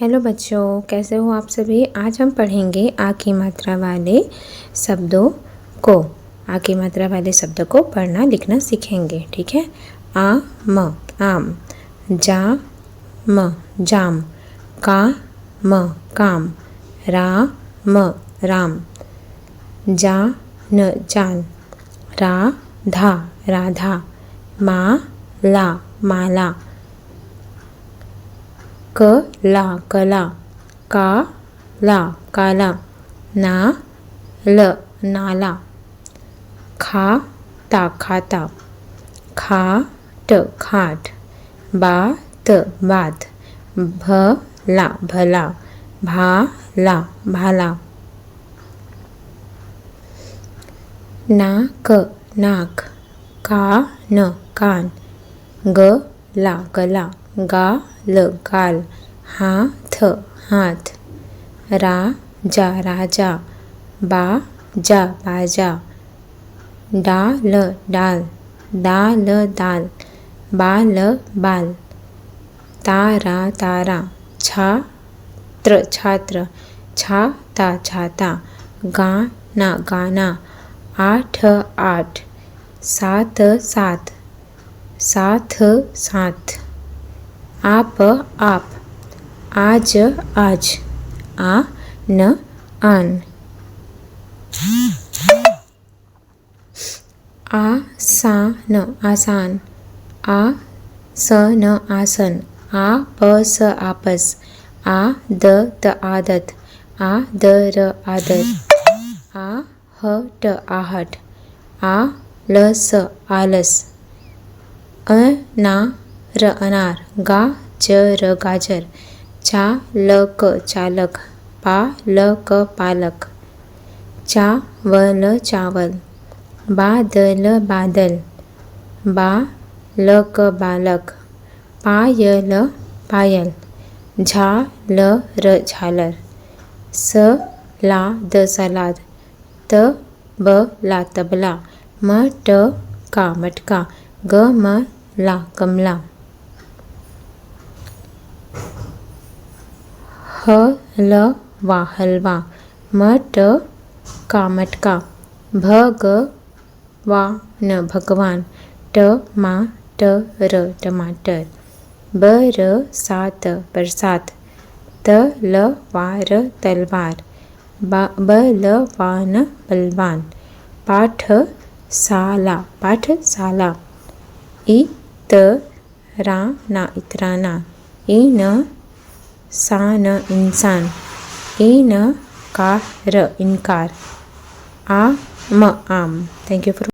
Hello बच्चों, कैसे हो आप सभी। आज हम पढ़ेंगे आ की मात्रा वाले शब्दों को। आ की मात्रा वाले शब्दों को पढ़ना लिखना सीखेंगे, ठीक है। आ म आम, जा म जाम, का म काम, रा म राम, जा न जान, रा धा राधा, मा ला माला, क ला कला, का ला काला, ना ल नाला, खा ता खाता, खा ट खाट, बा त बात, भ ला भला, भा ला भाला, ना क नाक, का न कान, ग ला गला, गा ल गाल, हा थ हाथ, रा जा राजा, बा जा बाजा, डा ल डाल, दा ल दाल, बा ल बाल, तारा तारा, छात्र छात्र, छा ता छाता, गा ना गाना, आठ आठ, सात सात, साथ साथ, आप आप, आज आज, आ न आन, आसान आसान, आ स न आसन, आ प स आपस, आ द त आदत, आ द र आदर, आ ह ट आहट, आ ल स आलस, अनार अनार, गा ज र गाजर, चा ल क चालक, पा ल क पालक, चा व ल चावल, बा द ल बादल, बा ल क बालक, पा य ल पायल, झा ल र झालर, स ला द सलाद, त ब ला तबला, म ट का मटका, ग म ला गमला, ह ल वा हलवा, म ट का मटका, भ ग वा न भगवान, ट मा ट र टमाटर, ब र सा त बरसात, त ल वा र तलवार, ब ल वा न बलवान, पाठशाला पाठशाला, इ त रा ना इतराना, इ न सा न इंसान, इ न का र इनकार, आ म आम। Thank you for